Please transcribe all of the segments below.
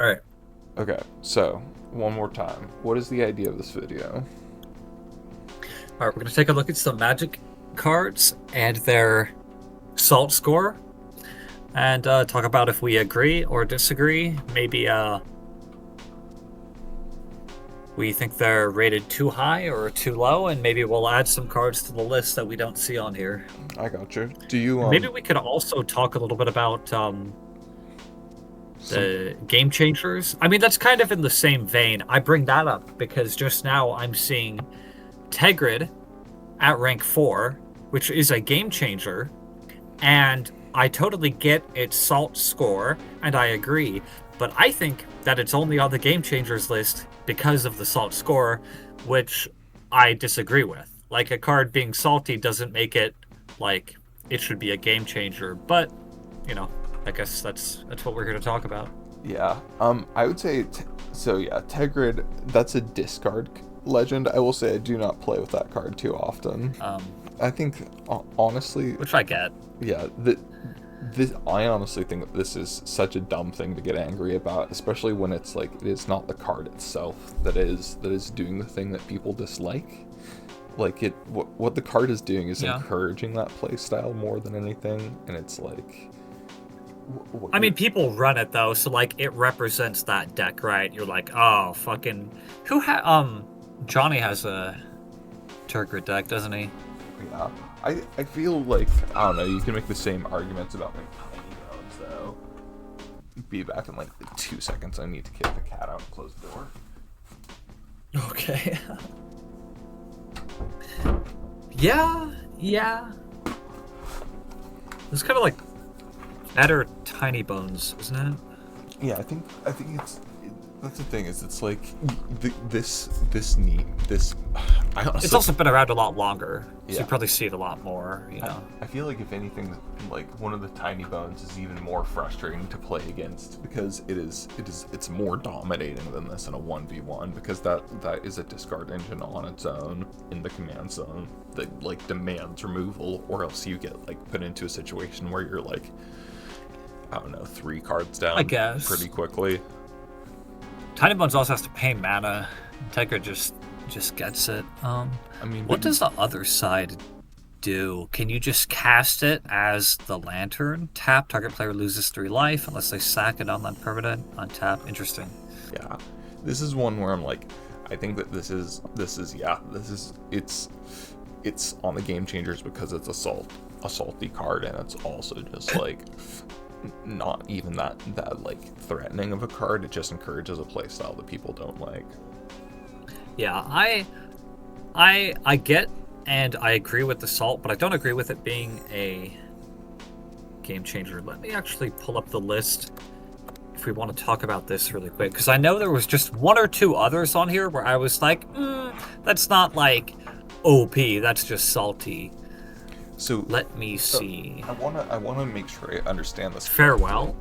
All right. Okay, so one more time. What is the idea of this video? All right. We're going to take a look at some magic cards and their salt score and talk about if we agree or disagree. Maybe we think they're rated too high or too low, and maybe we'll add some cards to the list that we don't see on here. I got you. Do you And maybe we could also talk a little bit about some the game changers. I mean, that's kind of in the same vein. I bring that up because just now I'm seeing Tegrid at rank 4, which is a game changer, and I totally get its salt score, and I agree, but I think that it's only on the game changers list because of the salt score, which I disagree with. Like, a card being salty doesn't make it like it should be a game changer, but you know, I guess that's what we're here to talk about. Yeah. I would say so. Yeah, Tegrid. That's a discard legend. I will say I do not play with that card too often. Um, I think honestly, which I get. yeah. This I honestly think that this is such a dumb thing to get angry about, especially when it's like it is not the card itself that is doing the thing that people dislike. Like what the card is doing is Yeah. encouraging that play style more than anything, and it's like what I you're mean, people run it though, so like it represents that deck, right? You're like, oh, fucking, Johnny has a Turgid deck, doesn't he? yeah. I feel like I don't know. You can make the same arguments about like tiny bones though. Be back in like 2 seconds. I need to kick the cat out and close the door. Okay. Yeah, yeah. It's kind of like better Tiny Bones, isn't it? Yeah, I think that's the thing is it's like this need this I It's honestly also been around a lot longer, so yeah you probably see it a lot more, you I, know. I feel like if anything like one of the tiny bones is even more frustrating to play against because it's more dominating than this in a 1v1 because that is a discard engine on its own in the command zone that like demands removal or else you get like put into a situation where you're like I don't know 3 cards I down guess. pretty quickly. Tiny Bones also has to pay mana. Tegra just gets it. I mean, What but you does the other side do? Can you just cast it as the Lantern? Tap, target player loses 3 life unless they sack it on that permanent. Untap. Interesting. yeah, this is one where I'm like, I think that it's on the game changers because it's a salty card and it's also just like not even that like threatening of a card. It just encourages a playstyle that people don't like. Yeah, I get and I agree with the salt, but I don't agree with it being a game changer. Let me actually pull up the list if we want to talk about this really quick, because I know there was just 1 or 2 others on here where I was like, that's not like OP, that's just salty. So Let me see. I wanna make sure I understand this correctly. Farewell.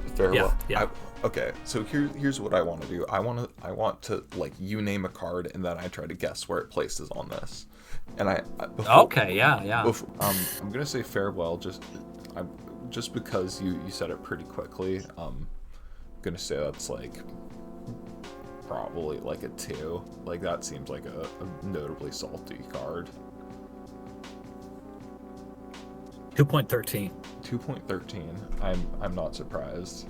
Yeah, Farewell. yeah. Okay, so here's what I want to do. I want to like you name a card and then I try to guess where it places on this. And before, Okay, yeah, yeah. I'm gonna say farewell I'm just because you said it pretty quickly. Gonna say that's like probably like a 2. Like that seems like a notably salty card. 2.13. 2.13. I'm not surprised.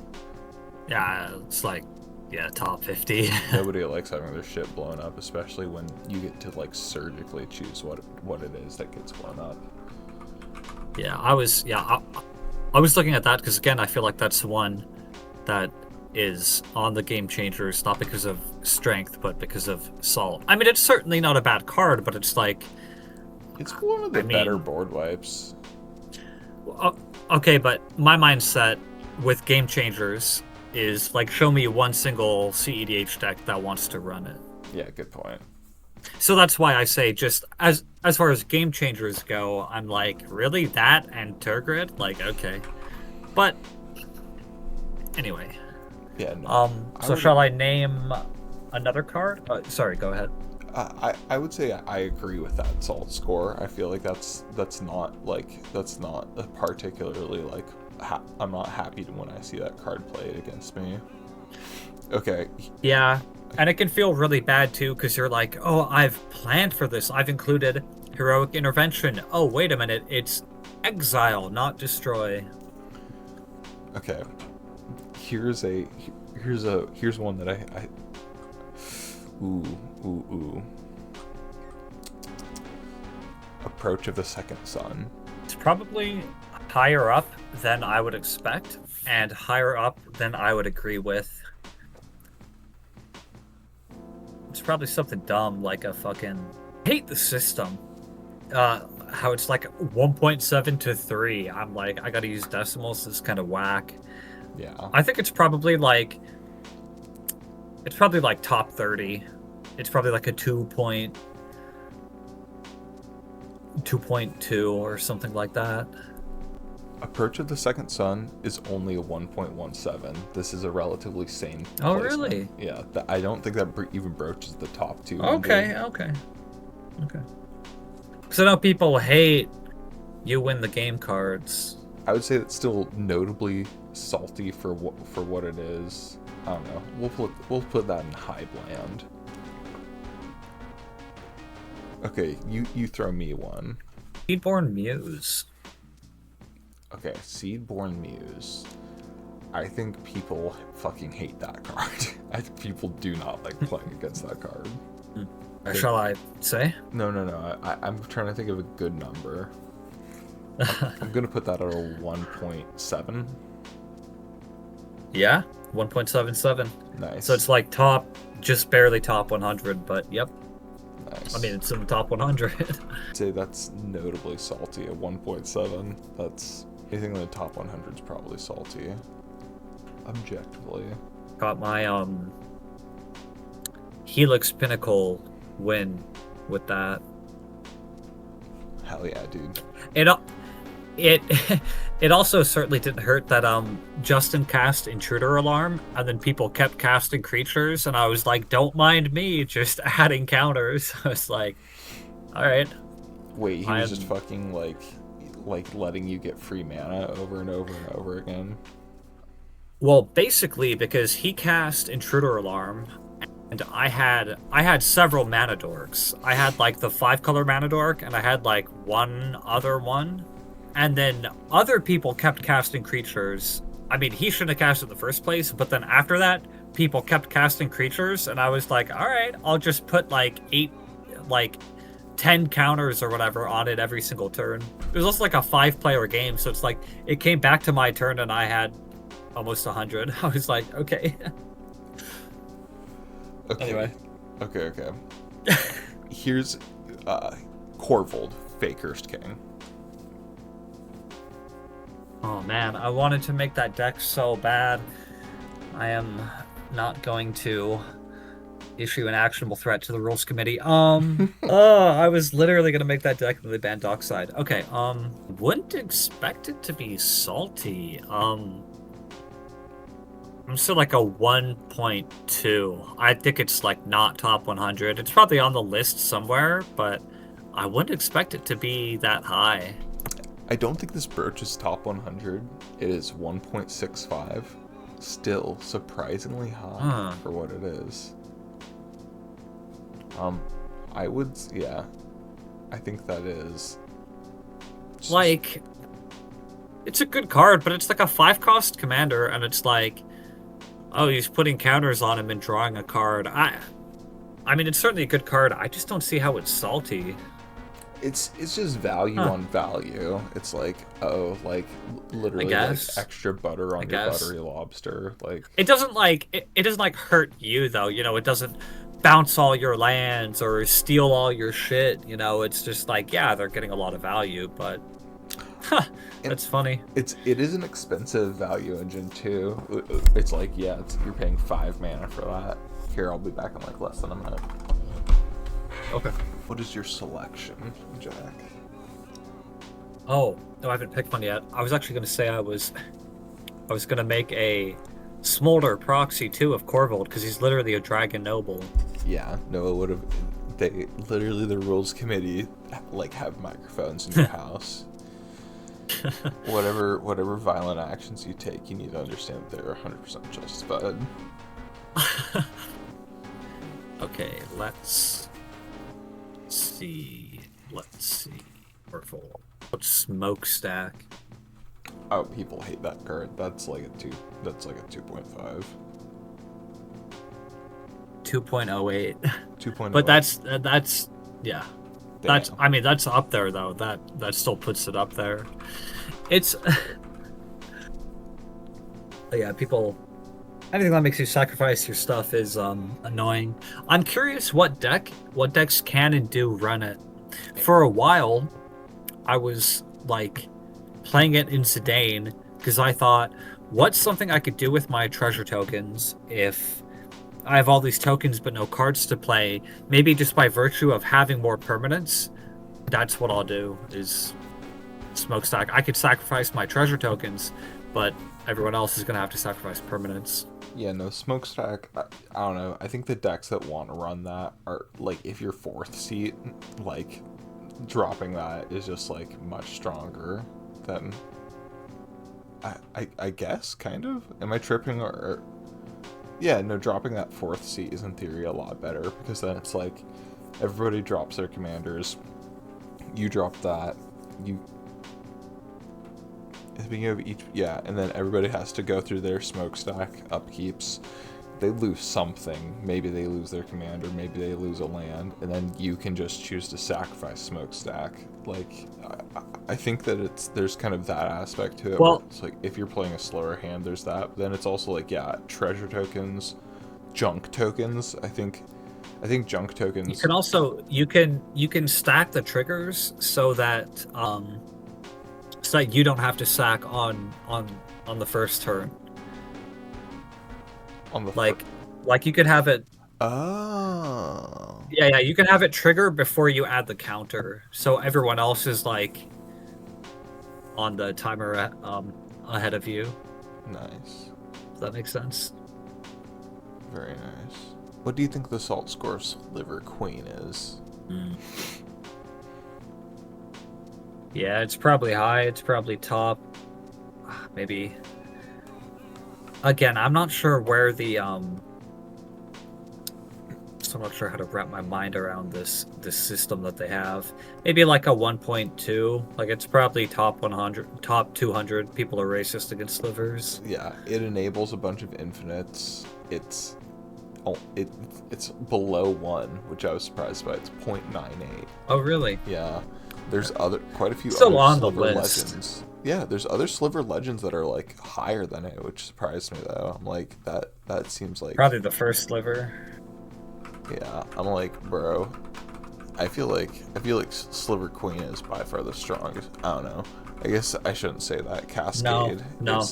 Yeah, it's like, yeah, top 50. Nobody likes having their shit blown up, especially when you get to like surgically choose what it is that gets blown up. Yeah, I was looking at that because again, I feel like that's the one that is on the game changers, not because of strength, but because of salt. I mean, it's certainly not a bad card, but it's like, It's one of the I better mean, board wipes. okay, but my mindset with game changers is like, show me one single CEDH deck that wants to run it. Yeah, good point. So that's why I say, just as far as game changers go, I'm like, really, that and Turgrid? Like, okay. But anyway, Yeah, no. I so would shall I name another card? Sorry, go ahead. I would say I agree with that salt score. I feel like that's not a particularly like I'm not happy when I see that card played against me. Okay. Yeah, and it can feel really bad too because you're like, oh, I've planned for this. I've included heroic intervention. Oh, wait a minute, it's exile, not destroy. Okay. Here's one that I ooh ooh ooh. Approach of the Second Sun. It's probably higher up than I would expect, and higher up than I would agree with. It's probably something dumb like a fucking. I hate the system. How it's like 1.7 to 3. I'm like, I gotta use decimals. This is kind of whack. Yeah. I think it's probably like top 30. It's probably like a 2.2 or something like that. Approach of the Second Sun is only a 1.17. This is a relatively sane Oh, placement. really? Yeah, I don't think that even broaches the top 2. Okay. Because I know people hate you win the game cards. I would say that's still notably salty for what it is. I don't know. We'll put that in high bland. Okay, you throw me one. Seedborn Muse. Okay, Seedborn Muse. I think people fucking hate that card. I think people do not like playing against that card. Shall I say? No. I'm trying to think of a good number. I'm gonna put that at a 1.7. Yeah, 1.77. Nice. So it's like just barely top 100, but yep. Nice. I mean, it's in the top 100. I'd say that's notably salty at 1.7. That's anything in the top 100 is probably salty. Objectively. Got my Helix Pinnacle win with that. Hell yeah, dude. It also certainly didn't hurt that Justin cast Intruder Alarm and then people kept casting creatures and I was like, don't mind me just adding counters. I was like, all right. Wait, he was just fucking like letting you get free mana over and over and over again. Well, basically because he cast Intruder Alarm and I had several mana dorks. I had like the 5-color mana dork and I had like one other one. And then other people kept casting creatures. I mean, he shouldn't have cast it in the first place, but then after that, people kept casting creatures, and I was like, all right, I'll just put like 10 counters or whatever on it every single turn. It was also like a 5-player game, so it's like, it came back to my turn and I had almost 100. I was like, okay. Okay. Anyway. Okay. Here's Corvold, Fakehurst King. Oh man, I wanted to make that deck so bad. I am not going to issue an actionable threat to the rules committee. I was literally gonna make that deck and they banned Dockside. Okay, wouldn't expect it to be salty. I'm still like a 1.2. I think it's like not top 100. It's probably on the list somewhere, but I wouldn't expect it to be that high. I don't think this brooch is top 100. It is 1.65. Still surprisingly high for what it is. I think that is like, it's a good card, but it's like a 5-cost commander, and it's like, oh, he's putting counters on him and drawing a card. I mean, it's certainly a good card. I just don't see how it's salty. It's just value on value. It's like, oh, like literally like extra butter on your buttery lobster. Like it doesn't hurt you though. You know, it doesn't bounce all your lands or steal all your shit. You know, it's just like, yeah, they're getting a lot of value, but that's funny. It is an expensive value engine too. It's like, yeah, you're paying 5 mana for that. Here, I'll be back in like less than a minute. Okay. What is your selection, Jack? Oh, no, I haven't picked one yet. I was actually going to say I was going to make a Smolder proxy too of Corvold because he's literally a Dragon Noble. Yeah, no, it would have. They literally, the rules committee like have microphones in your house. Whatever violent actions you take, you need to understand that they're 100% justified. Okay, let's see. Let's see. Purple. What's smokestack? Oh, people hate that card. That's like a 2.5. 2.08. 2.08. But that's yeah. That's Damn. I mean that's up there though. That still puts it up there. It's yeah, people anything that makes you sacrifice your stuff is annoying. I'm curious what decks can and do run it. For a while, I was like playing it in Zidane because I thought, what's something I could do with my treasure tokens if I have all these tokens but no cards to play? Maybe just by virtue of having more permanents, that's what I'll do is smokestack. I could sacrifice my treasure tokens, but everyone else is gonna have to sacrifice permanents. Yeah, no, smokestack. I don't know. I think the decks that want to run that are like if you're fourth seat, like dropping that is just like much stronger than. I guess kind of. Am I tripping or? Yeah, no, dropping that fourth seat is in theory a lot better because then it's like everybody drops their commanders. You drop that. Speaking of each, yeah, and then everybody has to go through their smokestack upkeeps. They lose something. Maybe they lose their commander. Maybe they lose a land, and then you can just choose to sacrifice smokestack. Like, I think that there's kind of that aspect to it. Well, where it's like if you're playing a slower hand, there's that. But then it's also like treasure tokens, junk tokens. I think junk tokens. you can also you can stack the triggers so that you don't have to sack on the first turn. On the like you could have it. Oh. Yeah, you can have it trigger before you add the counter, so everyone else is like on the timer ahead of you. Nice. Does that make sense? Very nice. What do you think the Salt Score's Liver Queen is? Yeah, it's probably high. It's probably top. Maybe. Again, I'm not sure where the so I'm not sure how to wrap my mind around this system that they have. Maybe like a 1.2. Like it's probably top 100, top 200. People are racist against slivers. Yeah, it enables a bunch of infinites. It's below 1, which I was surprised by. It's 0.98. Oh, really? Yeah. There's quite a few Still other on the sliver list. legends. Yeah, there's other sliver legends that are like higher than it, which surprised me though. I'm like that seems like Probably the first sliver. Yeah, I'm like, bro. I feel like Sliver Queen is by far the strongest. I don't know. I guess I shouldn't say that. Cascade. No.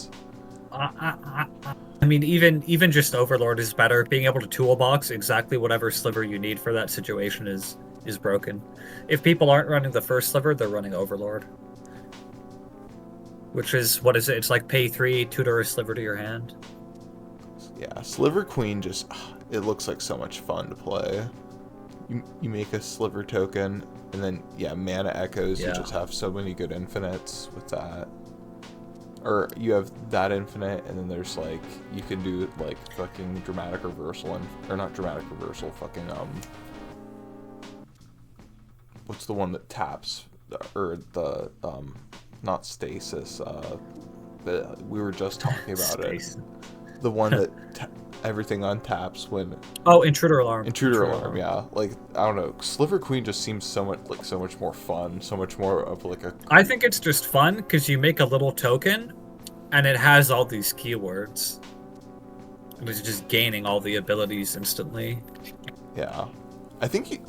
I mean, even just Overlord is better. Being able to toolbox exactly whatever sliver you need for that situation is broken. If people aren't running the first sliver, they're running Overlord. Which is, what is it? It's like pay 3, tutor a sliver to your hand. Yeah, Sliver Queen just, it looks like so much fun to play. You make a sliver token, and then, yeah, mana echoes, Yeah. you just have so many good infinites with that. Or you have that infinite, and then there's like, you can do like fucking dramatic reversal, or not dramatic reversal, fucking, what's the one that taps, or the, not stasis, we were just talking about it. The one that everything untaps when. Oh, intruder alarm. Intruder alarm, yeah. Like, I don't know. Sliver Queen just seems so much more fun, so much more of like a. I think it's just fun because you make a little token, and it has all these keywords. And it's just gaining all the abilities instantly. Yeah, I think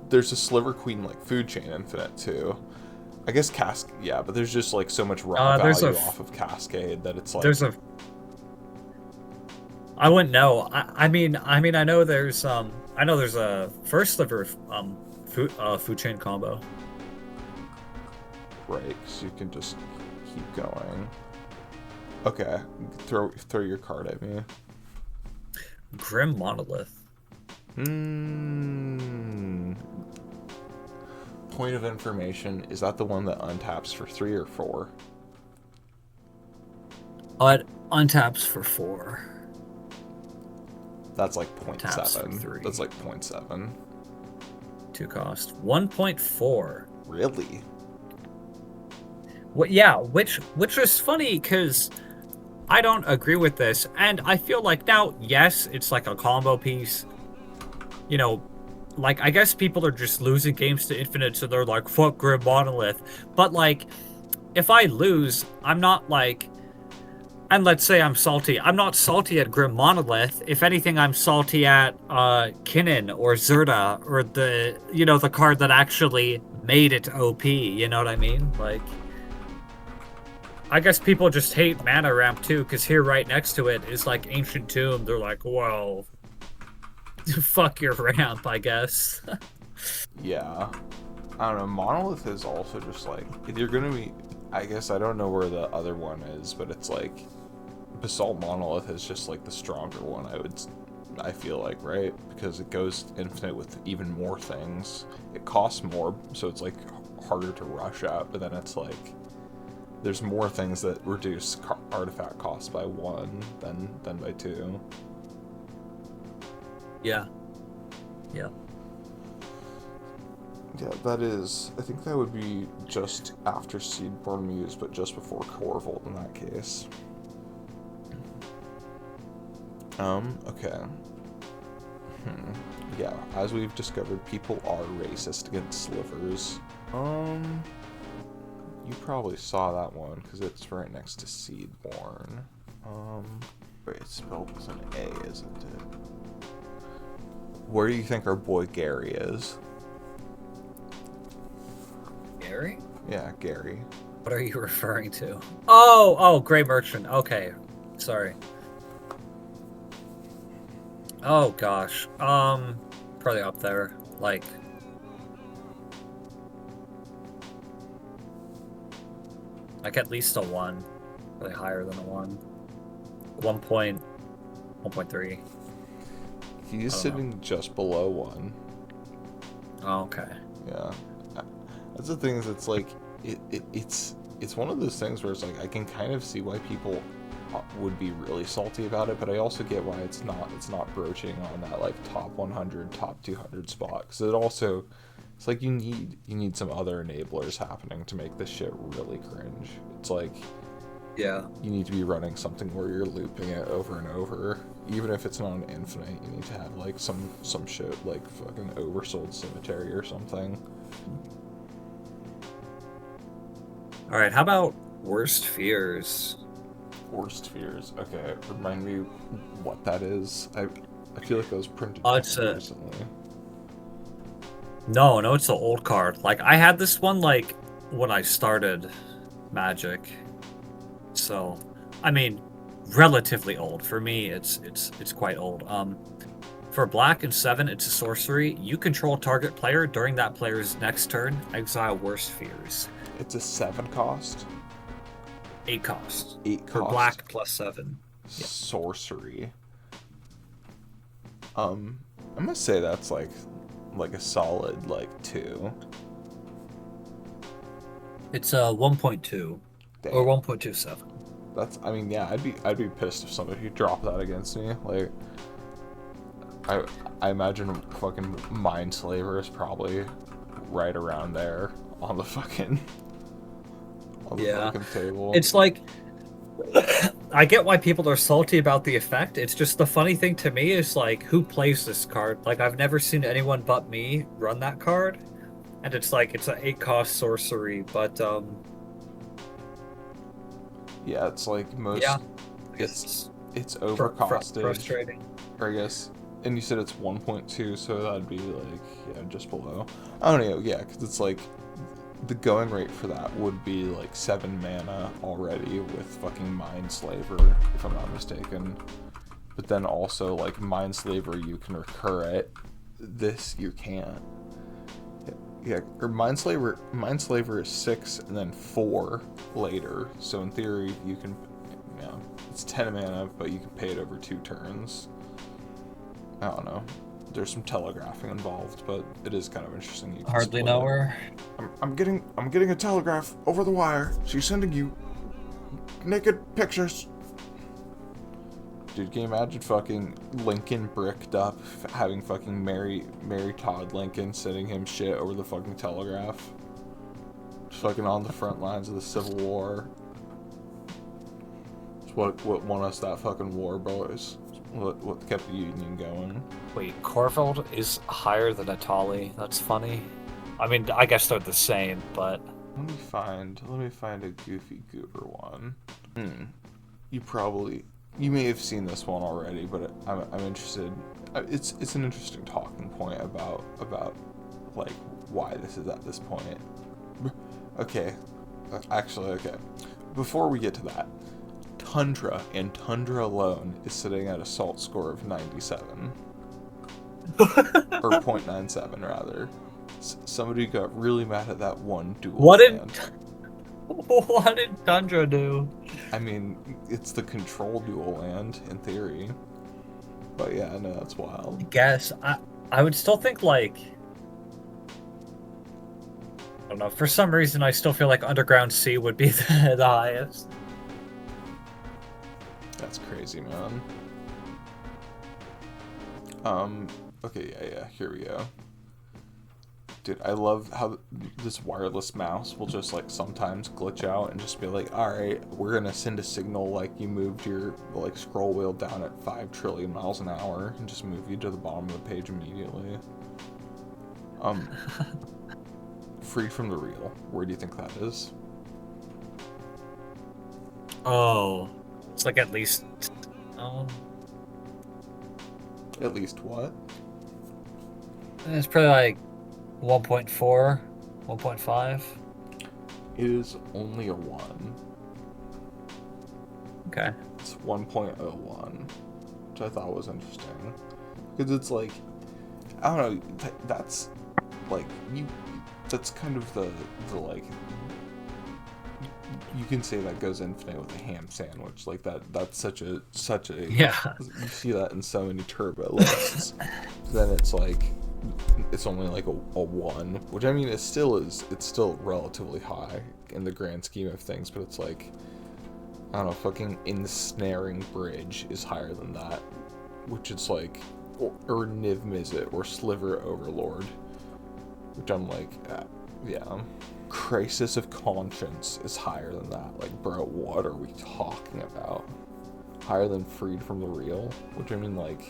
there's a Sliver Queen like food chain infinite too. I guess yeah, but there's just like so much raw value off of Cascade that it's like. I wouldn't know. I mean, I know there's a first sliver food chain combo. Right, so you can just keep going. Okay, throw your card at me. Grim Monolith. Point of information, is that the one that untaps for 3 or 4? It untaps for 4. That's like point Taps for 7. 3. That's like 0.7. 2 cost. 1.4. Really? What? Yeah, which is funny because I don't agree with this, and I feel like now, yes, it's like a combo piece. You know, like I guess people are just losing games to Infinite, so they're like, "Fuck Grim Monolith." But like, if I lose, I'm not like, and let's say I'm salty. I'm not salty at Grim Monolith. If anything, I'm salty at Kinnan or Zerda or the card that actually made it OP. You know what I mean? Like, I guess people just hate Mana Ramp too, because here right next to it is like Ancient Tomb. They're like, well, fuck your ramp, I guess. Yeah. I don't know. Monolith is also just like, if you're gonna be, I guess I don't know where the other one is, but it's like Basalt Monolith is just like the stronger one. I feel like, right? Because it goes infinite with even more things. It costs more, so it's like harder to rush at. But then it's like there's more things that reduce artifact costs by 1 than by 2. Yeah. Yeah. Yeah, that is. I think that would be just after Seedborn Muse, but just before Corvold in that case. Okay. Yeah, as we've discovered, people are racist against slivers. You probably saw that one, because it's right next to Seedborn. Wait, it's spelled with an A, isn't it? Where do you think our boy Gary is? Gary? Yeah, Gary. What are you referring to? Oh, Grey Merchant. Okay. Sorry. Oh gosh. Probably up there. Like at least a 1. Probably higher than a 1. 1.3. He's sitting just below 1. Oh, okay. Yeah. That's the thing, is it's like it's one of those things where it's like I can kind of see why people would be really salty about it, but I also get why it's not broaching on that like top 100, top 200 spot, because it's like you need some other enablers happening to make this shit really cringe. It's like, yeah, you need to be running something where you're looping it over and over, even if it's not an infinite. You need to have like some shit like fucking Oversold Cemetery or something. All right, how about Worst Fears? Worst Fears. Okay, remind me what that is. I feel like that was printed recently. No, it's an old card. Like I had this one like when I started Magic. So, I mean, relatively old. For me, it's quite old. For black and 7, it's a sorcery. You control target player during that player's next turn. Exile Worst Fears. It's a 7 cost. 8 cost. 8 cost. For black plus 7. Yeah. Sorcery. I'm gonna say that's like a solid like 2. It's a 1.2 or 1.27. That's, I mean, yeah, I'd be pissed if somebody dropped that against me. Like, I imagine fucking Mindslaver is probably right around there on the fucking fucking table. It's like, I get why people are salty about the effect. It's just the funny thing to me is like, who plays this card? Like, I've never seen anyone but me run that card, and it's like it's an 8 cost sorcery, but yeah, it's like most. Yeah, I guess it's overcosted. Frustrating. Or I guess, and you said it's 1.2, so that'd be like, yeah, just below. I don't know, yeah, because it's like the going rate for that would be like 7 mana already with fucking Mindslaver, if I'm not mistaken. But then also like Mindslaver, you can recur it. This you can't. Yeah, or Mindslaver is 6 and then 4 later. So in theory, you can, yeah, it's 10 mana, but you can pay it over 2 turns. I don't know. There's some telegraphing involved, but it is kind of interesting. You can Hardly know her. I'm getting a telegraph over the wire. She's sending you naked pictures. Dude, can you imagine fucking Lincoln bricked up, having fucking Mary Todd Lincoln sending him shit over the fucking telegraph? Just fucking on the front lines of the Civil War. It's what won us that fucking war, boys. What kept the Union going. Wait, Corvald is higher than Atali. That's funny. I mean, I guess they're the same, but... Let me find a Goofy Goober one. You may have seen this one already, but I'm interested. It's an interesting talking point about like why this is at this point. Okay, actually, okay. Before we get to that, Tundra and Tundra alone is sitting at a salt score of 97. Or 0.97 rather. Somebody got really mad at that one dual land. What did Tundra do? I mean, it's the control dual land in theory. But yeah, I know that's wild. I guess I would still think like, I don't know, for some reason I still feel like Underground Sea would be the highest. That's crazy, man. Okay, yeah, here we go. Dude, I love how this wireless mouse will just, like, sometimes glitch out and just be like, alright, we're gonna send a signal like you moved your, like, scroll wheel down at 5 trillion miles an hour and just move you to the bottom of the page immediately. Free from the real. Where do you think that is? Oh, it's like at least... At least what? It's probably like 1.4, 1.5. It is only a 1. Okay. It's 1.01, which I thought was interesting. Because it's like, I don't know, that's like, that's kind of the like, you can say that goes infinite with a ham sandwich. Like that's such a Yeah. You see that in so many turbo lists. Then it's like, it's only like a 1, which I mean it's still relatively high in the grand scheme of things, but it's like, I don't know, fucking Ensnaring Bridge is higher than that, which is like, or Niv Mizzet or Sliver Overlord, which I'm like, yeah. Crisis of Conscience is higher than that. Like, bro, what are we talking about? Higher than Freed from the Real, which I mean, like,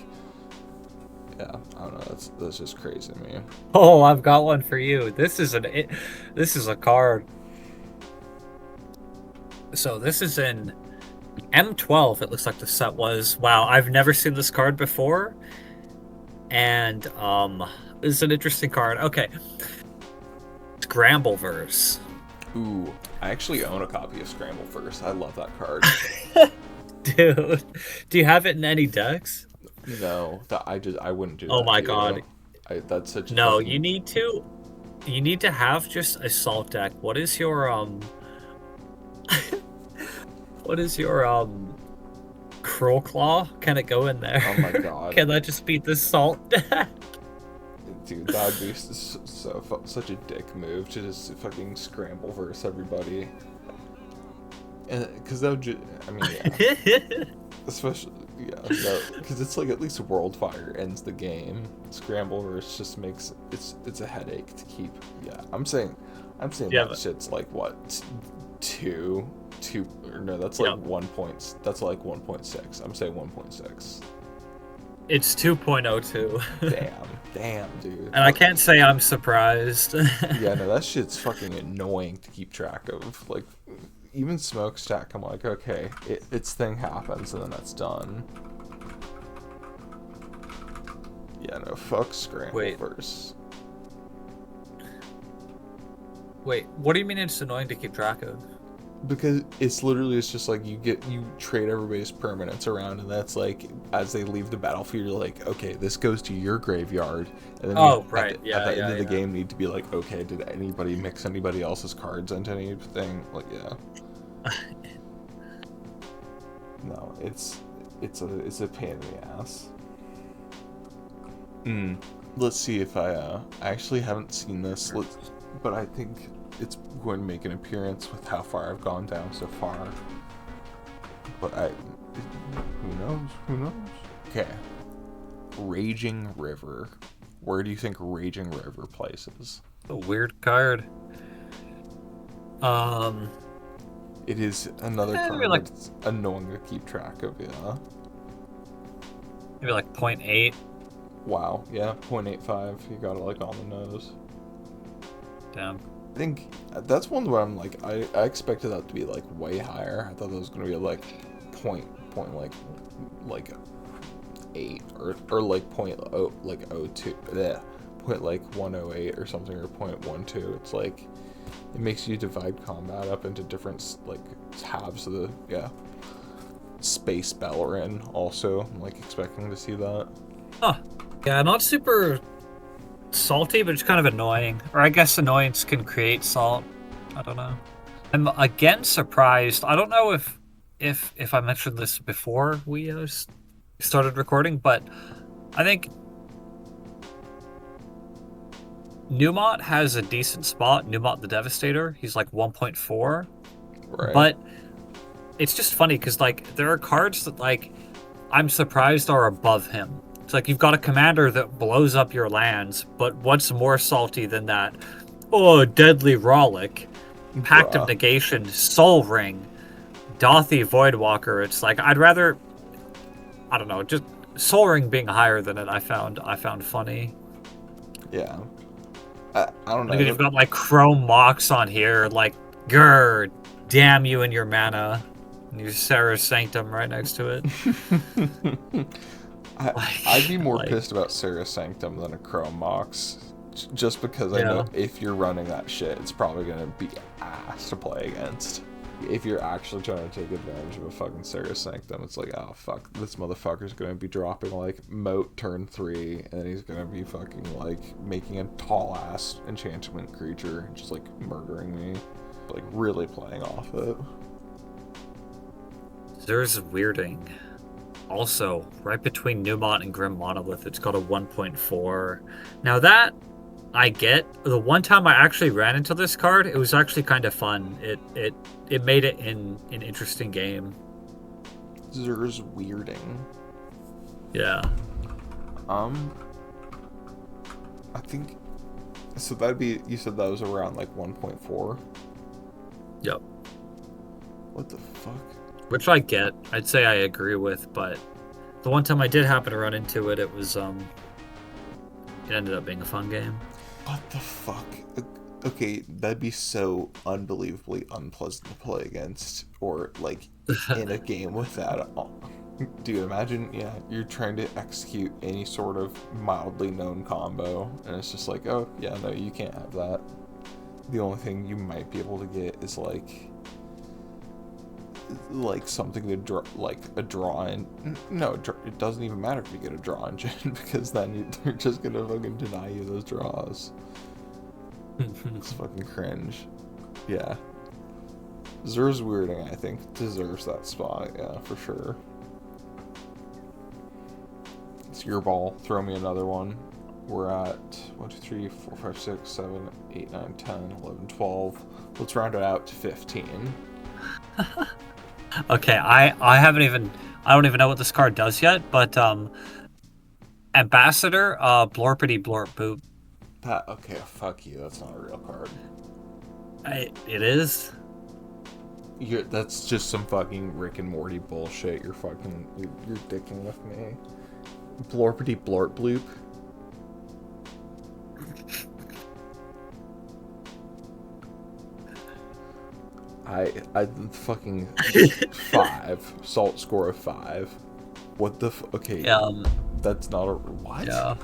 yeah, I don't know. That's just crazy to me. Oh, I've got one for you. This is a card. So this is in M12. It looks like the set was. Wow, I've never seen this card before, and it's an interesting card. Okay, Scrambleverse. Ooh, I actually own a copy of Scrambleverse. I love that card. Dude, do you have it in any decks? No, I wouldn't do that. Oh my god. That's such a No, fucking... you need to have just a salt deck. What is your what is your Cruel Claw? Can it go in there? Oh my god. Can that just beat the salt deck? Dude, that would be such a dick move to just fucking Scrambleverse everybody. And because that would just, I mean, yeah. Especially, yeah, because it's like at least Worldfire ends the game. Scrambleverse just makes it's a headache to keep. Yeah, I'm saying Yeah, that shit's like what, two or no, that's like 1 point. That's like 1.6. I'm saying 1.6. It's 2.02. Damn, dude. And I can't say I'm surprised. Yeah, no, that shit's fucking annoying to keep track of. Like, even Smokestack, I'm like, okay, its thing happens and then that's done. Yeah, no, fuck Scrambleverse. Wait, what do you mean it's annoying to keep track of? Because it's just like you trade everybody's permanents around, and that's like as they leave the battlefield, you're like, okay, this goes to your graveyard, and then at the end of the game need to be like, okay, did anybody mix anybody else's cards into anything? Like, yeah. No, it's a pain in the ass. Let's see if I actually haven't seen this. But I think it's going to make an appearance with how far I've gone down so far. But Who knows? Who knows? Okay. Raging River. Where do you think Raging River places? A weird card. It is another Maybe card like that's annoying to keep track of, yeah. maybe like 0.8. Wow, yeah, 0.85. You got it like on the nose. Damn. I think that's one where I'm like, I expected that to be like way higher. I thought that was gonna be like point like 8 or like point oh like 02 yeah, point like 108 or something, or 0.12. It's like it makes you divide combat up into different like halves of the space Bellerin. Also, I'm like expecting to see that. Huh. Yeah, not super salty, but it's kind of annoying. Or I guess annoyance can create salt. I don't know. I'm again surprised. I don't know if I mentioned this before we started recording, but I think Newmont has a decent spot. Newmont the Devastator. He's like 1.4. Right. But it's just funny because like there are cards that like I'm surprised are above him. It's like you've got a commander that blows up your lands, but what's more salty than that? Oh, Deadly Rollick, Pact of Negation, Soul Ring, Dothy Voidwalker. It's like I'd rather, I don't know, just Soul Ring being higher than it. I found funny. Yeah. I don't know. Because you've got like Chrome Mox on here, like grr, damn you and your mana, and your Sarah's Sanctum right next to it. I'd be more pissed about Sarah Sanctum than a Chrome Mox, just because I know if you're running that shit, it's probably gonna be ass to play against. If you're actually trying to take advantage of a fucking Sarah Sanctum, it's like, oh fuck, this motherfucker's gonna be dropping like Moat turn 3, and he's gonna be fucking like making a tall ass enchantment creature, just like murdering me, like really playing off it. There's Weirding. Also, right between Newmont and Grim Monolith, it's got a 1.4. Now that I get. The one time I actually ran into this card, it was actually kind of fun. It made it in an interesting game. Zer's Weirding. Yeah. I think so. That'd be, you said that was around like 1.4. Yep. What the fuck? Which I get. I'd say I agree with, but the one time I did happen to run into it, it was it ended up being a fun game. What the fuck? Okay, that'd be so unbelievably unpleasant to play against, or like in a game with that. Dude, imagine, you're trying to execute any sort of mildly known combo, and it's just like, oh, yeah, no, you can't have that. The only thing you might be able to get is like something to draw, like a draw in. No, it doesn't even matter if you get a draw engine, because then they're just gonna fucking deny you those draws. It's fucking cringe. Yeah. Zer's Weirding, I think, deserves that spot, yeah, for sure. It's your ball. Throw me another one. We're at 1, 2, 3, 4, 5, 6, 7, 8, 9, 10, 11, 12. Let's round it out to 15. Okay, I don't even know what this card does yet, but Ambassador, Blorpity Blorp Boop. Okay, fuck you. That's not a real card. It is. That's just some fucking Rick and Morty bullshit. You're dicking with me. Blorpity Blorp Bloop. I fucking 5. Salt score of 5. What the okay. That's not a what? Yeah.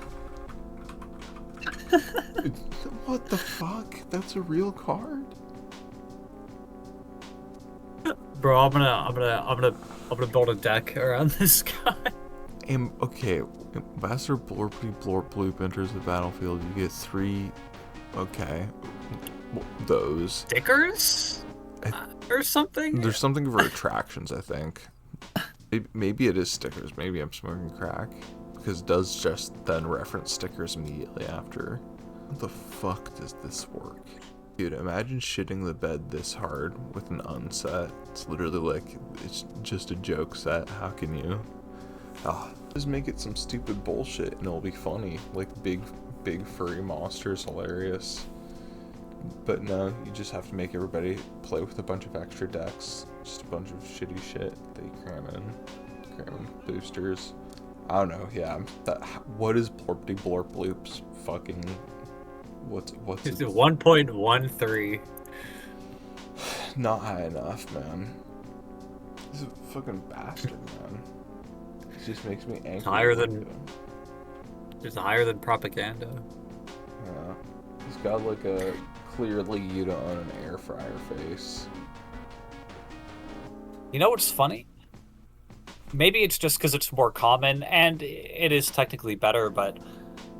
What the fuck? That's a real card? Bro, I'm gonna build a deck around this guy. Okay, Ambassador Blorpity Blorp Bloop enters the battlefield. You get 3. Okay, those stickers or something. There's something for attractions, I think. Maybe it is stickers. Maybe I'm smoking crack, because it does just then reference stickers immediately after. How the fuck does this work? Dude, imagine shitting the bed this hard with an unset. It's literally like, it's just a joke set. How can you? Ah, just make it some stupid bullshit and it'll be funny. Like big furry monsters, hilarious. But no, you just have to make everybody play with a bunch of extra decks. Just a bunch of shitty shit that you cram in boosters. I don't know, yeah. What is Blorpty Blorp Loops fucking... What's It's 1.13. Not high enough, man. He's a fucking bastard, man. It just makes me angry. It's higher than propaganda. Yeah. He's got like a clearly you don't own an air fryer face. You know what's funny? Maybe it's just because it's more common, and it is technically better, but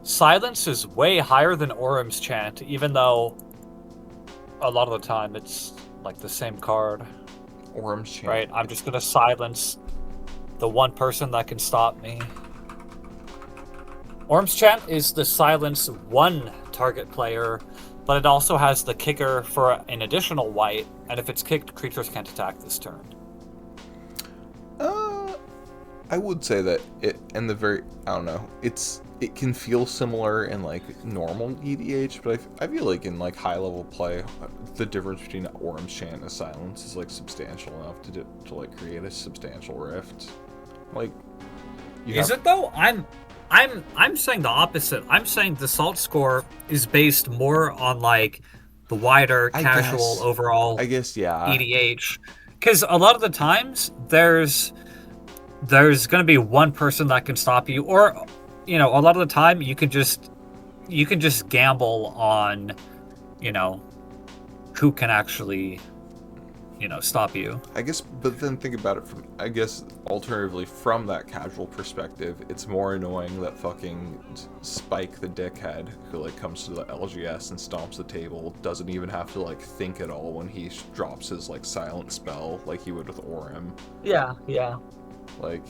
silence is way higher than Orum's Chant, even though a lot of the time it's like the same card. Orum's Chant. Right? I'm just gonna silence the one person that can stop me. Orum's Chant is the silence one target player, but it also has the kicker for an additional white, and if it's kicked, creatures can't attack this turn. I would say that it, and the very, I don't know, it can feel similar in like normal EDH, but I feel like in like high level play, the difference between Orum's Chant and silence is like substantial enough to like create a substantial rift. Like, is it though? I'm saying the opposite. I'm saying the salt score is based more on like the wider casual overall. I guess, yeah. EDH, because a lot of the times there's going to be one person that can stop you, or a lot of the time you can just gamble on who can actually stop you. I guess, but then think about it from, I guess, alternatively from that casual perspective, it's more annoying that fucking Spike the dickhead who like comes to the LGS and stomps the table doesn't even have to like think at all when he drops his like silent spell like he would with Orim. Yeah. Like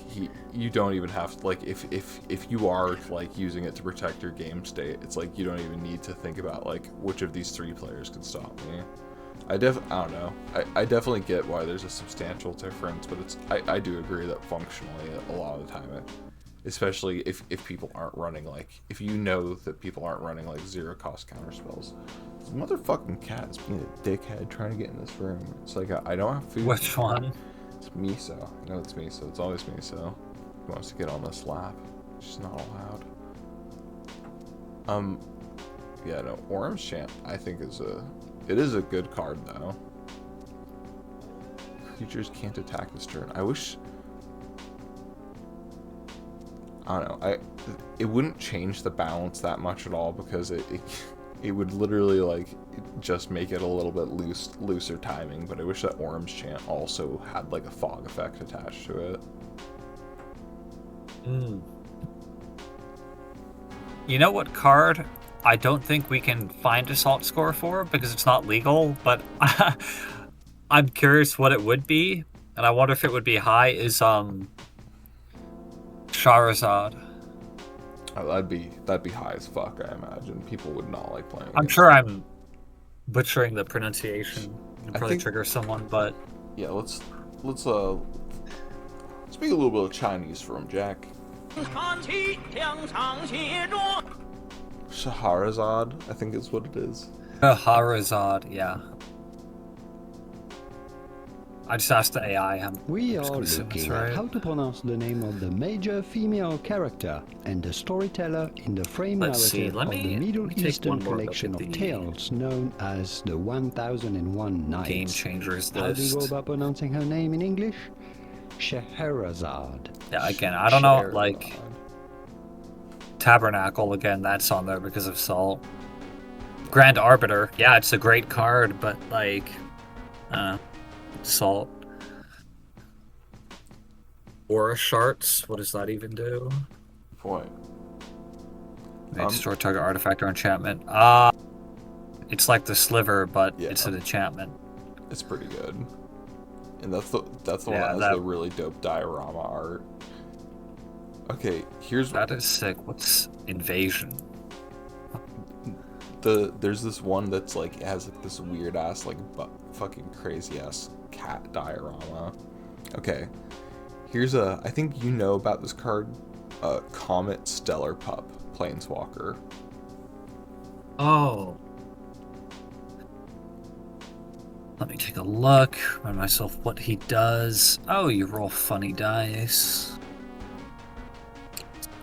you don't even have to, like, if you are like using it to protect your game state, it's like you don't even need to think about like which of these three players can stop me. I don't know. I definitely get why there's a substantial difference, but I do agree that functionally a lot of the time, especially if people aren't running like, if you know that people aren't running like zero cost counter spells. This motherfucking cat is being a dickhead trying to get in this room. It's like I don't have food. Which one? It's Miso. I know it's Miso. It's always Miso. He wants to get on this lap. She's not allowed. Yeah, no. Orum's Chant, I think it is a good card though. Creatures can't attack this turn. I wish. I don't know. It wouldn't change the balance that much at all because it would literally like just make it a little bit looser timing, but I wish that Orum's Chant also had like a fog effect attached to it. You know what card I don't think we can find a salt score for because it's not legal, but I'm curious what it would be, and I wonder if it would be high, is Charizard. Oh, that'd be high as fuck, I imagine. People would not like playing. I'm sure I'm butchering the pronunciation and probably trigger someone, but yeah, let's speak a little bit of Chinese for him, Jack. Shahrazad, I think is what it is. Shahrazad, yeah. I just asked the AI. We are looking at how to pronounce the name of the major female character and the storyteller in the frame narrative of the Middle Eastern collection of tales known as the 1001 Nights. Game Changers How do you go about pronouncing her name in English? Scheherazade. Yeah, again, I don't know, like Tabernacle, again, that's on there because of Salt. Grand Arbiter, yeah, it's a great card, but like, Salt. Aura Sharts, what does that even do? What? May destroy target artifact or enchantment. It's like the Sliver, but it's an enchantment. It's pretty good. And that's the one that has the really dope diorama art. Okay, here's... That is sick. What's Invasion? there's this one that's like it has like this weird ass like fucking crazy ass cat diorama. Okay, here's I think you know about this card, Comet Stellar Pup Planeswalker. Oh. Let me take a look, remind myself what he does. Oh, you roll funny dice.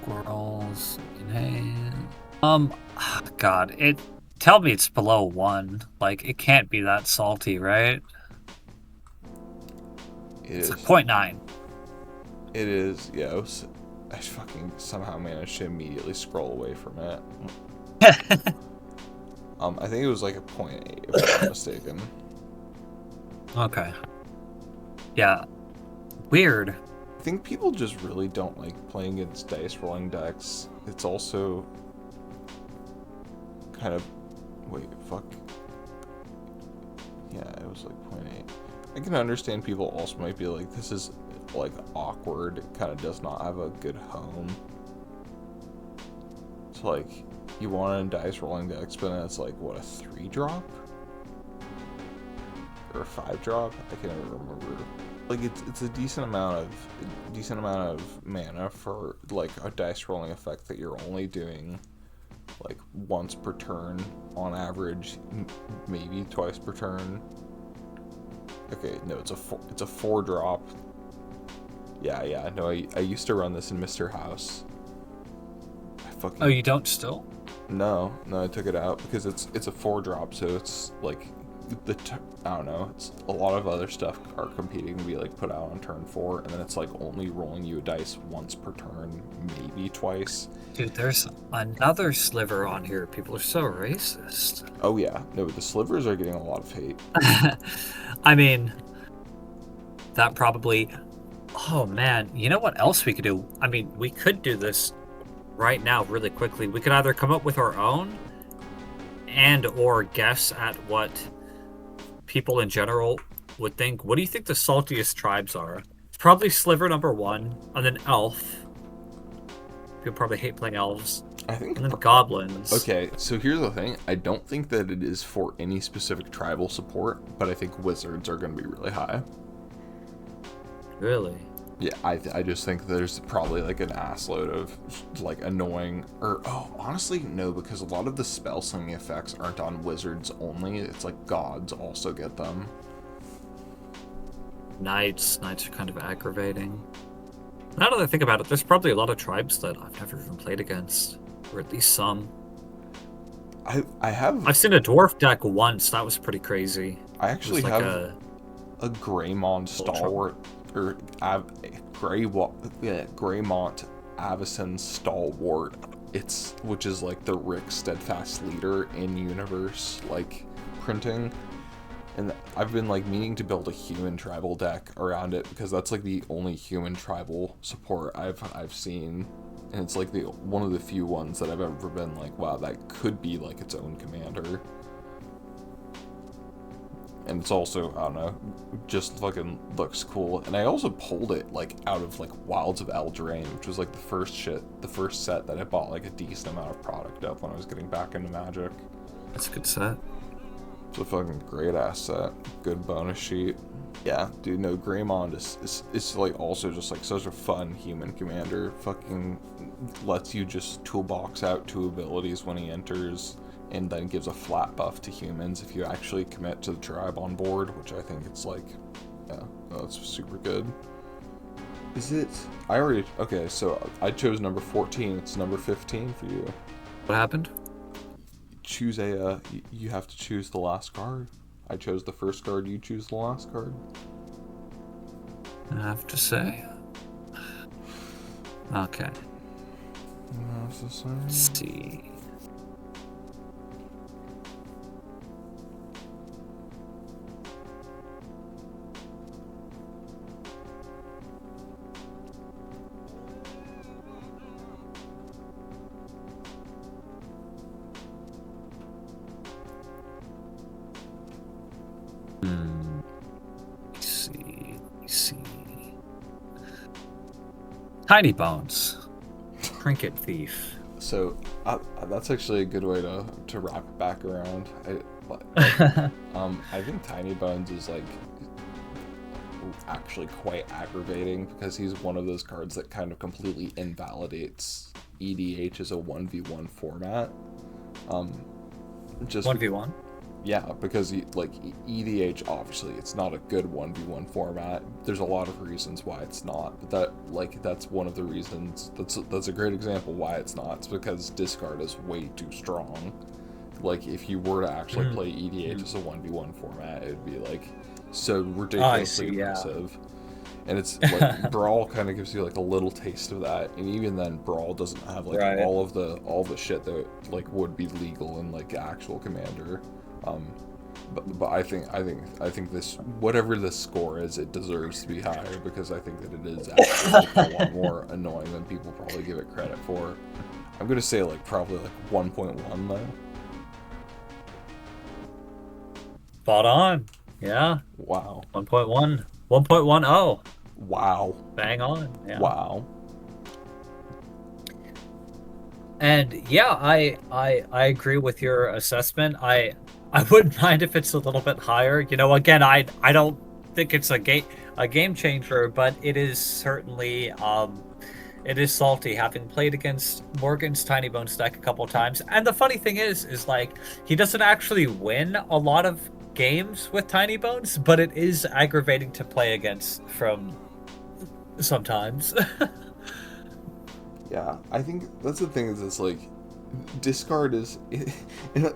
Squirrels in hand. God, tell me it's below 1. Like, it can't be that salty, right? It's like 0.9. It is, yeah. I fucking somehow managed to immediately scroll away from it. I think it was like a 0.8, if I'm not mistaken. Okay. Yeah. Weird. I think people just really don't like playing against dice rolling decks. It's also kind of... Wait, fuck. Yeah, it was like 0.8. I can understand people also might be like, this is like awkward. It kind of does not have a good home. It's like, you want a dice rolling deck, but then it's like, what, a 3-drop? Or a 5-drop? I can't even remember. Like, it's a decent amount of mana for like a dice rolling effect that you're only doing like once per turn on average, maybe twice per turn. Okay, no, it's a 4-drop. Yeah, no, I used to run this in Mr. House. Oh, you don't still? No, I took it out because it's a 4-drop, so it's like I don't know, it's a lot of other stuff are competing to be like put out on turn 4, and then it's like only rolling you a dice once per turn, maybe twice. Dude, there's another sliver on here. People are so racist. Oh yeah, no, the slivers are getting a lot of hate. I mean, that probably... Oh man, you know what else we could do? I mean, we could do this right now really quickly. We could either come up with our own and or guess at what people in general would think. What do you think the saltiest tribes are? It's probably sliver number 1, and then elf. People probably hate playing elves. I think. And then goblins. Okay, so here's the thing. I don't think that it is for any specific tribal support, but I think wizards are going to be really high. Really? Yeah, I just think there's probably like an assload of like annoying, or honestly no, because a lot of the spell slinging effects aren't on wizards only. It's like gods also get them. Knights are kind of aggravating. Now that I think about it, there's probably a lot of tribes that I've never even played against, or at least some. I've seen a dwarf deck once. That was pretty crazy. I actually have a Greymont Stalwart. Or Greymont Avacyn Stalwart. Which is like the Rick Steadfast Leader in universe like printing, and I've been like meaning to build a human tribal deck around it because that's like the only human tribal support I've seen, and it's like one of the few ones that I've ever been like, wow, that could be like its own commander. And it's also, I don't know, just fucking looks cool. And I also pulled it like out of like Wilds of Eldraine, which was like the first set that I bought like a decent amount of product of when I was getting back into Magic. That's a good set. It's a fucking great ass set. Good bonus sheet. Yeah, dude, no, Greymont is like also just like such a fun human commander. Fucking lets you just toolbox out 2 abilities when he enters, and then gives a flat buff to humans if you actually commit to the tribe on board, which I think it's like, yeah, that's super good. Is it? Okay, so I chose number 14. It's number 15 for you. What happened? Choose you have to choose the last card. I chose the first card, you choose the last card. I have to say. Okay. Let's see. Let's see. Tiny Bones. Trinket Thief. So That's actually a good way to wrap it back around. I think Tiny Bones is like actually quite aggravating because he's one of those cards that kind of completely invalidates EDH as a 1v1 format. Just 1v1? Yeah, because EDH, obviously it's not a good 1v1 format. There's a lot of reasons why it's not, but that's one of the reasons. That's a great example why it's not. It's because discard is way too strong. Like, if you were to actually play EDH as a 1v1 format, it'd be like so ridiculously aggressive. Yeah. And it's like Brawl kind of gives you like a little taste of that, and even then Brawl doesn't have like all the shit that like would be legal in like actual Commander. But I think this, whatever this score is, it deserves to be higher because I think that it is actually like a lot more annoying than people probably give it credit for. I'm gonna say like probably like 1.1 though. Spot on. Yeah. Wow. 1.1. 1.10. Wow. Bang on. Yeah. Wow. And yeah, I agree with your assessment. I wouldn't mind if it's a little bit higher. You know, again, I don't think it's a game changer, but it is certainly it is salty, having played against Morgan's Tiny Bones deck a couple times. And the funny thing is like he doesn't actually win a lot of games with Tiny Bones, but it is aggravating to play against from sometimes. Yeah, I think that's the thing is it's like discard is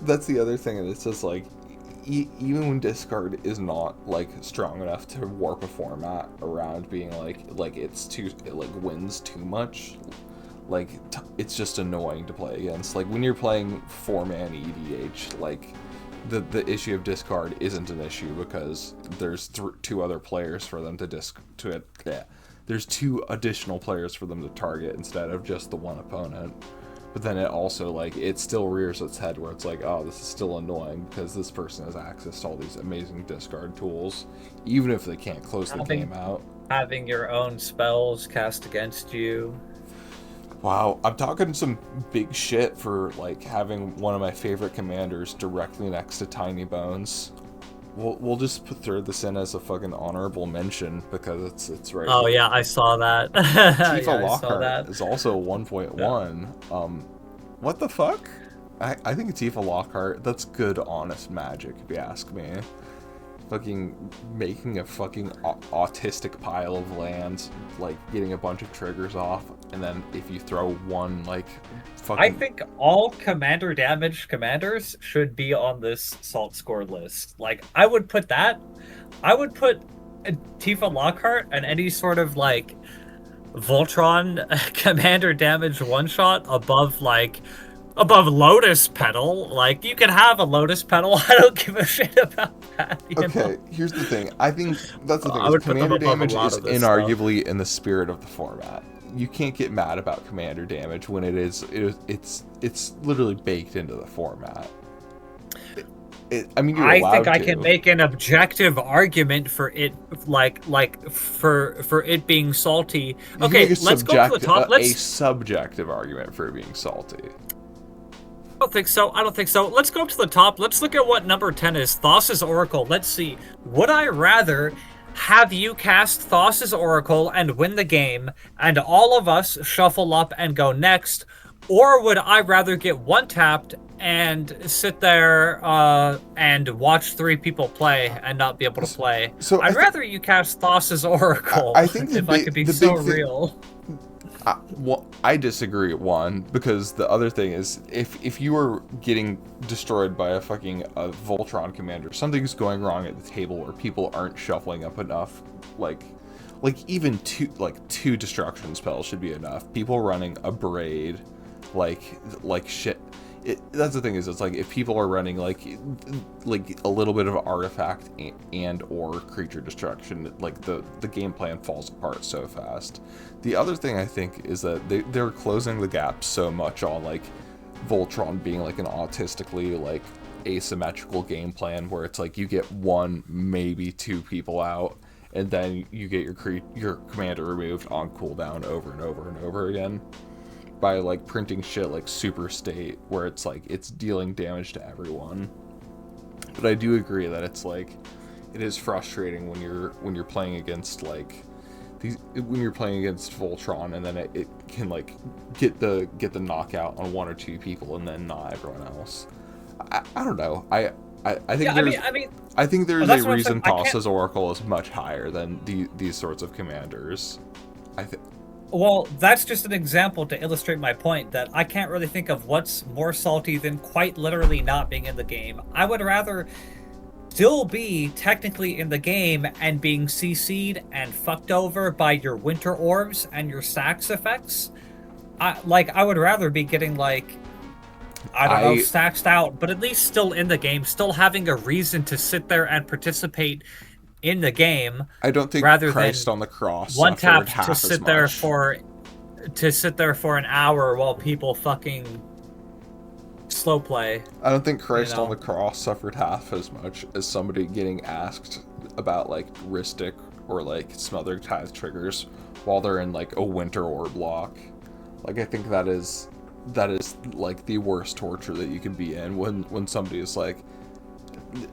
that's the other thing, and it's just like even when discard is not like strong enough to warp a format around being like it's too, it like wins too much, like it's just annoying to play against. Like when you're playing 4-man EDH, like the issue of discard isn't an issue because there's two other players for them there's two additional players for them to target instead of just the one opponent. But then it also, like, it still rears its head where it's like, oh, this is still annoying because this person has access to all these amazing discard tools, even if they can't close the game out. Having your own spells cast against you. Wow, I'm talking some big shit for, like, having one of my favorite commanders directly next to Tiny Bones. We'll just throw this in as a fucking honorable mention because it's right. Oh yeah, I saw that. Tifa Lockhart is also 1.1. Yeah. What the fuck? I think Tifa Lockhart, that's good, honest magic, if you ask me. Fucking making a fucking autistic pile of lands, like getting a bunch of triggers off, and then if you throw one, like, fucking... I think all commander damage commanders should be on this salt score list. Like, I would put Tifa Lockhart and any sort of, like, Voltron commander damage one-shot above Lotus Petal. Like, you can have a Lotus Petal. I don't give a shit about that. Okay, here's the thing. I think that's the thing. Commander damage is inarguably in the spirit of the format. You can't get mad about commander damage when it's literally baked into the format. I mean, I think I can make an objective argument for it, for it being salty. Okay, let's go to the top. A subjective argument for it being salty. I don't think so. Let's go up to the top. Let's look at what number 10 is. Thassa's Oracle. Let's see. Would I rather have you cast Thassa's Oracle and win the game, and all of us shuffle up and go next, or would I rather get one-tapped and sit there and watch 3 people play and not be able to play? So I'd rather you cast Thassa's Oracle. I think if I could be so real. Well, I disagree, one, because the other thing is, if you are getting destroyed by a Voltron commander, something's going wrong at the table where people aren't shuffling up enough. Like even two destruction spells should be enough. People running a braid, like shit. That's the thing is, it's like if people are running like a little bit of artifact and or creature destruction, like the game plan falls apart so fast. The other thing I think is that they're closing the gap so much on like Voltron being like an autistically like asymmetrical game plan where it's like you get 1, maybe 2 people out, and then you get your commander removed on cooldown over and over and over again. by like printing shit like super state where it's like it's dealing damage to everyone. But I do agree that it's like it is frustrating when you're playing against like when you're playing against Voltron, and then it can like get the knockout on one or two people and then not everyone else. I don't know. I think I think there's a reason Thassa's Oracle is much higher than these sorts of commanders. Well, that's just an example to illustrate my point that I can't really think of what's more salty than quite literally not being in the game. I would rather still be technically in the game and being CC'd and fucked over by your winter orbs and your stacks effects. I would rather be getting like, I don't know, stacked out, but at least still in the game, still having a reason to sit there and participate in the game. I don't think rather Christ than on the cross one tap half to sit there for an hour while people fucking slow play. I don't think Christ on the cross suffered half as much as somebody getting asked about like Ristic or like Smothering Tithe triggers while they're in like a winter orb block. Like I think that is like the worst torture that you can be in when somebody is like,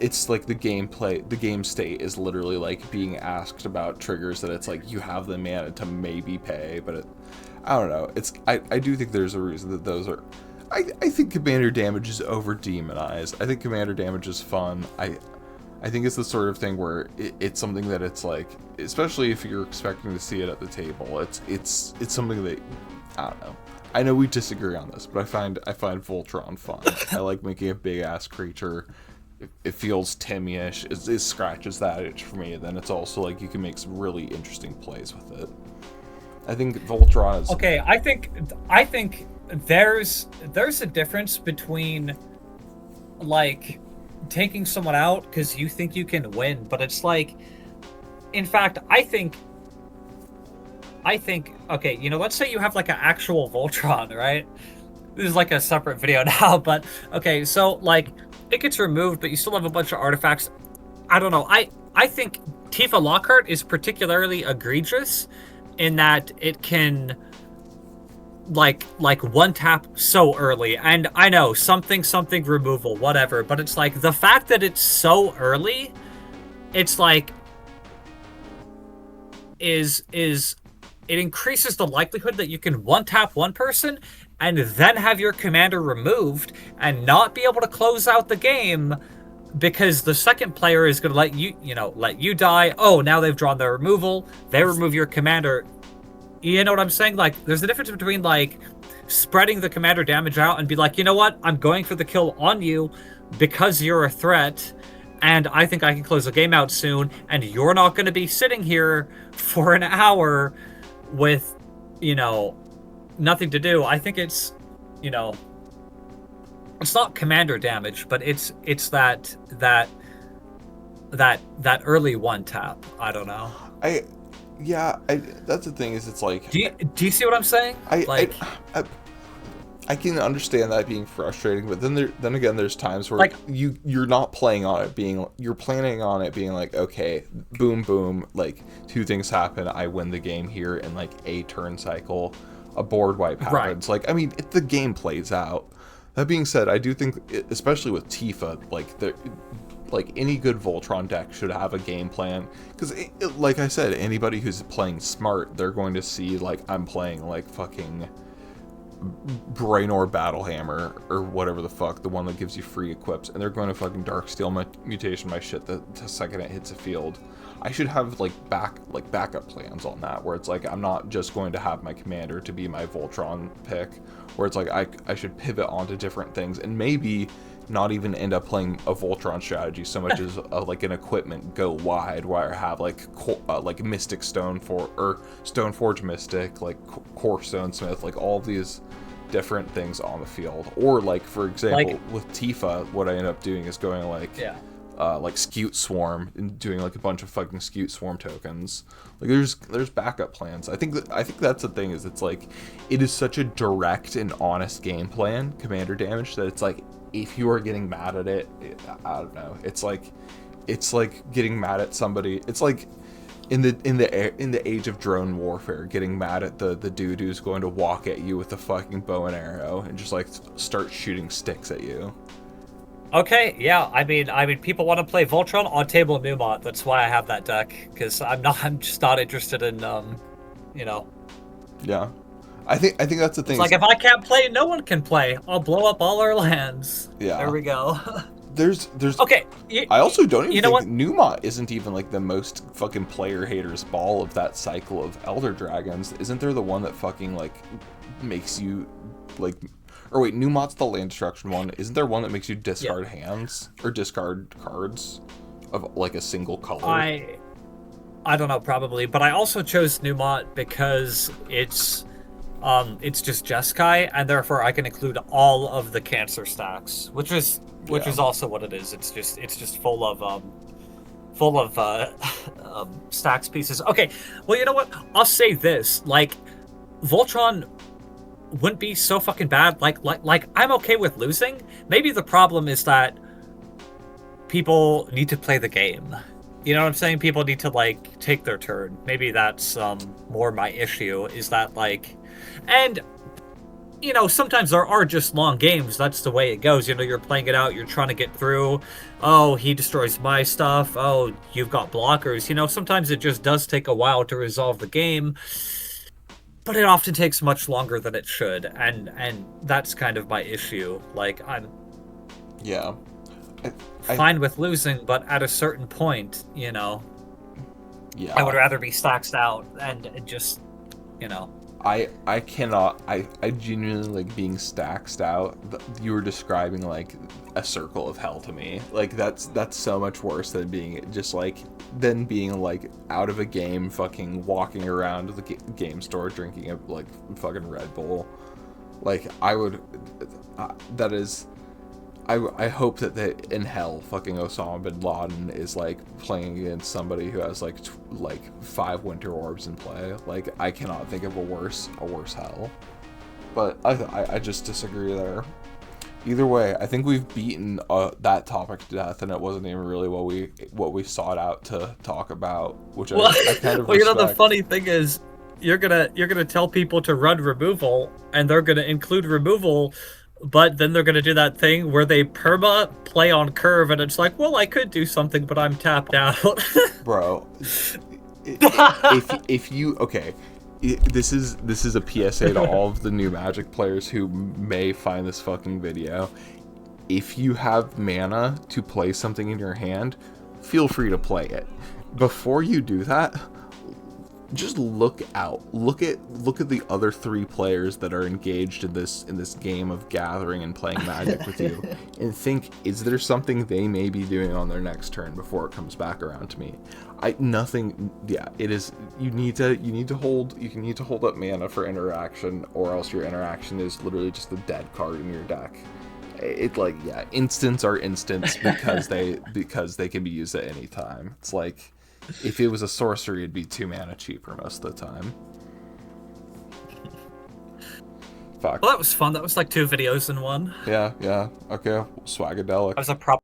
it's like the game state is literally like being asked about triggers that it's like you have the mana to maybe pay, but I don't know. I do think there's a reason that those are. I think commander damage is over demonized. I think commander damage is fun. I think it's the sort of thing where it's something that it's like, especially if you're expecting to see it at the table, it's something that, I don't know. I know we disagree on this, but I find Voltron fun. I like making a big ass creature. It feels Timmy-ish. It scratches that itch for me. And then it's also like you can make some really interesting plays with it. I think Voltron is okay. I think there's a difference between like taking someone out because you think you can win, but it's like, in fact, I think okay, you know, let's say you have like an actual Voltron, right? This is like a separate video now, but okay, so like it gets removed, but you still have a bunch of artifacts. I don't know. I think Tifa Lockhart is particularly egregious in that it can like one tap so early, and I know something removal, whatever, but it's like the fact that it's so early, it's like it increases the likelihood that you can one tap one person and then have your commander removed and not be able to close out the game because the second player is going to let you die. Oh, now they've drawn their removal. They remove your commander. You know what I'm saying? Like, there's a difference between like spreading the commander damage out and be like, you know what? I'm going for the kill on you because you're a threat, and I think I can close the game out soon, and you're not going to be sitting here for an hour with, you know, nothing to do. I think it's, you know, it's not commander damage, but it's that early one tap. I don't know. That's the thing, is it's like, do you see what I'm saying? I can understand that being frustrating, but then again, there's times where like, you're not playing on it being, you're planning on it being like, okay, boom, boom, like two things happen, I win the game here in like a turn cycle, a board wipe happens. Right. Like, I mean, the game plays out. That being said, I do think, especially with Tifa, like any good Voltron deck should have a game plan, because like I said, anybody who's playing smart, they're going to see like I'm playing like fucking Brainor Battlehammer or whatever the fuck, the one that gives you free equips, and they're going to fucking Darksteel mutation my shit the second it hits a field. I should have like backup plans on that, where it's like I'm not just going to have my commander to be my Voltron pick, where it's like I should pivot onto different things and maybe not even end up playing a Voltron strategy so much as like an equipment go wide, where I have like Mystic Stoneforge Mystic, like Core Stonesmith, like all of these different things on the field. Or like, for example, with Tifa, what I end up doing is going like Scute Swarm and doing like a bunch of fucking Scute Swarm tokens. Like there's backup plans. I think that's the thing, is it's like it is such a direct and honest game plan, commander damage, that it's like if you are getting mad at it, I don't know. It's like getting mad at somebody. It's like in the age of drone warfare, getting mad at the dude who's going to walk at you with a fucking bow and arrow and just like start shooting sticks at you. Okay, yeah. I mean, people want to play Voltron on table Numot. That's why I have that deck, because I'm just not interested in, you know. Yeah, I think that's the thing. It's like if I can't play, no one can play. I'll blow up all our lands. Yeah. There we go. There's okay. I also don't even think Numot isn't even like the most fucking player haters ball of that cycle of Elder Dragons. Isn't there the one that fucking like makes you like, or wait, Numot's the land destruction one. Isn't there one that makes you discard hands or discard cards of like a single color? I don't know, probably, but I also chose Numot because it's just Jeskai, and therefore I can include all of the cancer stacks, which is also what it is. It's just full of stacks pieces. Okay, well, you know what? I'll say this: like, Voltron wouldn't be so fucking bad. Like I'm okay with losing. Maybe the problem is that people need to play the game. You know what I'm saying? People need to like take their turn. Maybe that's more my issue. Is that like, and you know, sometimes there are just long games. That's the way it goes. You know, you're playing it out. You're trying to get through. Oh, he destroys my stuff. Oh, you've got blockers. You know, sometimes it just does take a while to resolve the game. But it often takes much longer than it should. And that's kind of my issue. Like, I'm fine with losing, but at a certain point, you know, I would rather be stacked out and just, you know. I cannot. I genuinely like being stacked out. You were describing like a circle of hell to me. Like that's so much worse than being just like out of a game, fucking walking around the game store drinking a like fucking Red Bull. Like I would. That is. I hope that in hell, fucking Osama bin Laden is like playing against somebody who has like 5 Winter Orbs in play. Like I cannot think of a worse hell. But I just disagree there. Either way, I think we've beaten that topic to death, and it wasn't even really what we sought out to talk about. Which I kind of well, respect. You know, the funny thing is, you're gonna tell people to run removal, and they're gonna include removal. But then they're going to do that thing where they perma play on curve, and it's like, well, I could do something, but I'm tapped out. Bro, if you okay, this is a PSA to all of the new Magic players who may find this fucking video. If you have mana to play something in your hand, feel free to play it. Before you do that, just look out. Look at the other 3 players that are engaged in this game of gathering and playing Magic with you, and think, is there something they may be doing on their next turn before it comes back around to me? Nothing. Yeah, it is. You need to hold up mana for interaction, or else your interaction is literally just a dead card in your deck. Instants are instants because they can be used at any time. It's like, if it was a sorcery, it'd be 2 mana cheaper most of the time. Fuck. Well, that was fun. That was like 2 videos in one. Yeah. Okay. Swagadelic. That was a prop.